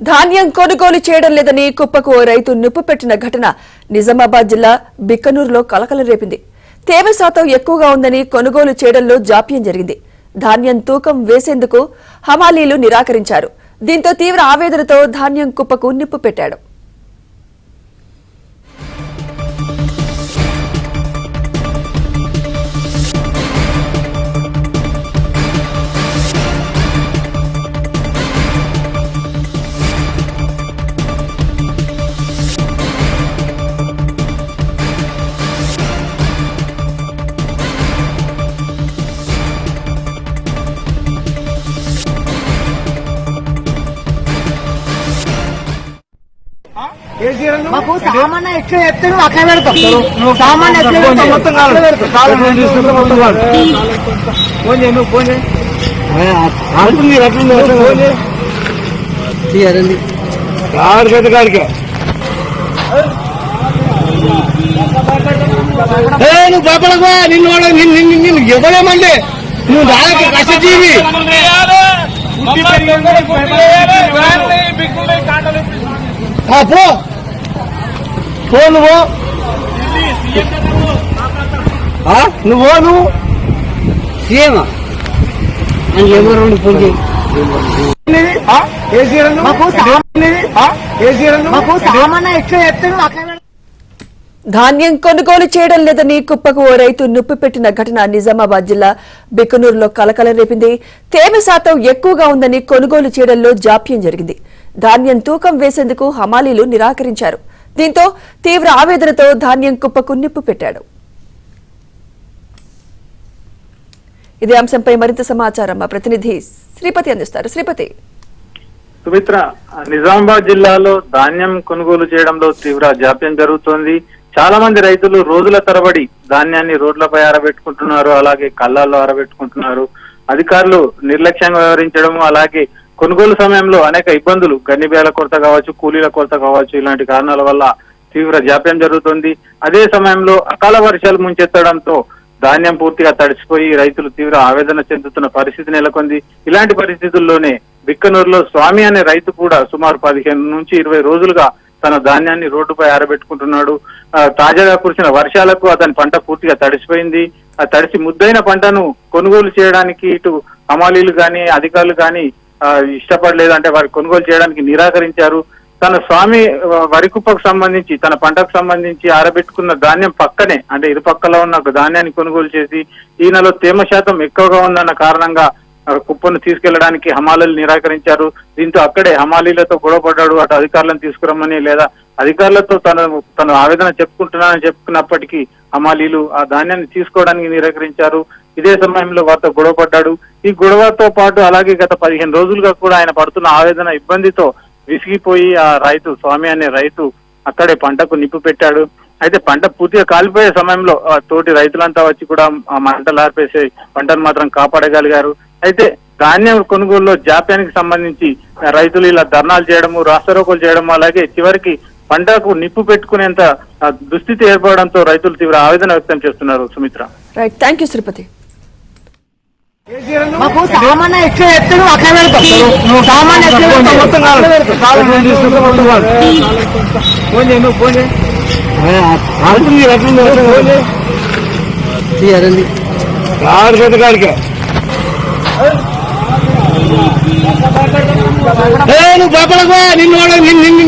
ధాన్యం కొనుగోలు చేయడం లేదని కుప్పకు ఓ రైతు నిప్పు పెట్టిన ఘటన నిజామాబాద్ జిల్లా బిక్కనూరులో కలకలం రేపింది. తేమ శాతం ఎక్కువగా ఉందని కొనుగోలు చేయడంలో జాప్యం జరిగింది. ధాన్యం తూకం వేసేందుకు హమాలీలు నిరాకరించారు. దీంతో తీవ్ర ఆవేదనతో ధాన్యం కుప్పకు నిప్పు పెట్టాడు. మాకు సామాన్ ఎట్లా చెప్తే అట్లా పెడతాం. సామాన్ ఎట్లా మొత్తం నువ్వు బాపడకు నిన్ను ఇవ్వలేమండి. నువ్వు దానికి కష్టజీవి. నువ్వు సీఎమా ఎవరు మాకు సామాన్ ఎట్లా చెప్తే అట్లా. ధాన్యం కొనుగోలు చేయడం లేదని కుప్పకు ఓ రైతు నిప్పు పెట్టిన ఘటన నిజామాబాద్ జిల్లా బిక్కనూరులో కలకలం రేపింది. తేమ శాతం ఎక్కువగా ఉందని కొనుగోలు చేయడంలో జాప్యం జరిగింది. ధాన్యం తూకం వేసేందుకు హమాలీలు నిరాకరించారు. దీంతో తీవ్ర ఆవేదనతో ధాన్యం కుప్పకు నిప్పు పెట్టాడు. ఇదే అంశంపై మరింత సమాచారం మా ప్రతినిధి శ్రీపతి అందిస్తారు. శ్రీపతి. సుమిత్ర, నిజామాబాద్ జిల్లాలో ధాన్యం కొనుగోలు చేయడంలో తీవ్ర జాప్యం జరుగుతోంది. చాలా మంది రైతులు రోజుల తరబడి ధాన్యాన్ని రోడ్లపై ఆరబెట్టుకుంటున్నారు, అలాగే కళ్ళాల్లో ఆరబెట్టుకుంటున్నారు. అధికారులు నిర్లక్ష్యంగా వ్యవహరించడం, అలాగే కొనుగోలు సమయంలో అనేక ఇబ్బందులు, గన్నిబేల కొరత కావచ్చు, కూలీల కొరత కావచ్చు, ఇలాంటి కారణాల వల్ల తీవ్ర జాప్యం జరుగుతుంది. అదే సమయంలో అకాల వర్షాలు ముంచెత్తడంతో ధాన్యం పూర్తిగా తడిసిపోయి రైతులు తీవ్ర ఆవేదన చెందుతున్న పరిస్థితి నెలకొంది. ఇలాంటి పరిస్థితుల్లోనే బిక్కనూరులో స్వామి అనే రైతు కూడా సుమారు 15 నుంచి 20 రోజులుగా తన ధాన్యాన్ని రోడ్డుపై ఆరబెట్టుకుంటున్నాడు. తాజాగా కురిసిన వర్షాలకు అతని పంట పూర్తిగా తడిసిపోయింది. ఆ తడిసి ముద్దైన పంటను కొనుగోలు చేయడానికి ఇటు హమాలీలు కానీ అధికారులు కానీ ఇష్టపడలేదు, అంటే వారి కొనుగోలు చేయడానికి నిరాకరించారు. తన స్వామి వరి కుప్పకు సంబంధించి, తన పంటకు సంబంధించి ఆరబెట్టుకున్న ధాన్యం పక్కనే, అంటే ఇరుపక్కల ఉన్న ధాన్యాన్ని కొనుగోలు చేసి ఈయనలో తేమ శాతం ఎక్కువగా ఉందన్న కారణంగా కుప్పను తీసుకెళ్లడానికి హమాలీలు నిరాకరించారు. దీంతో అక్కడే హమాలీలతో గొడవపడ్డాడు. అటు అధికారులను తీసుకురమ్మని, లేదా అధికారులతో తను ఆవేదన చెప్పుకుంటున్నానని చెప్పుకున్నప్పటికీ హమాలీలు ఆ ధాన్యాన్ని తీసుకోవడానికి నిరాకరించారు. ఇదే సమయంలో వారితో గొడవపడ్డాడు. ఈ గొడవతో పాటు అలాగే గత 15 రోజులుగా కూడా ఆయన పడుతున్న ఆవేదన, ఇబ్బందితో విసిగిపోయి ఆ రైతు, స్వామి అనే రైతు, అక్కడే పంటకు నిప్పు పెట్టాడు. అయితే పంట పూర్తిగా కాలిపోయే సమయంలో తోటి రైతులంతా వచ్చి కూడా ఆ మంటలు ఆర్పేసి పంటను మాత్రం కాపాడగలిగారు. అయితే ధాన్యం కొనుగోలులో జాప్యానికి సంబంధించి రైతులు ఇలా ధర్నాలు చేయడము, రాస్తారోకోలు చేయడము, అలాగే చివరికి పంటకు నిప్పు పెట్టుకునేంత దుస్థితి ఏర్పడడంతో రైతులు తీవ్ర ఆవేదన వ్యక్తం చేస్తున్నారు. Sumitra. Right, thank you Sripathi. మాకు సామాన్ ఎట్లా చెప్తే అట్లా పెడతాం. సామాన్ ఎట్లా నువ్వు బాపడకు నిన్ను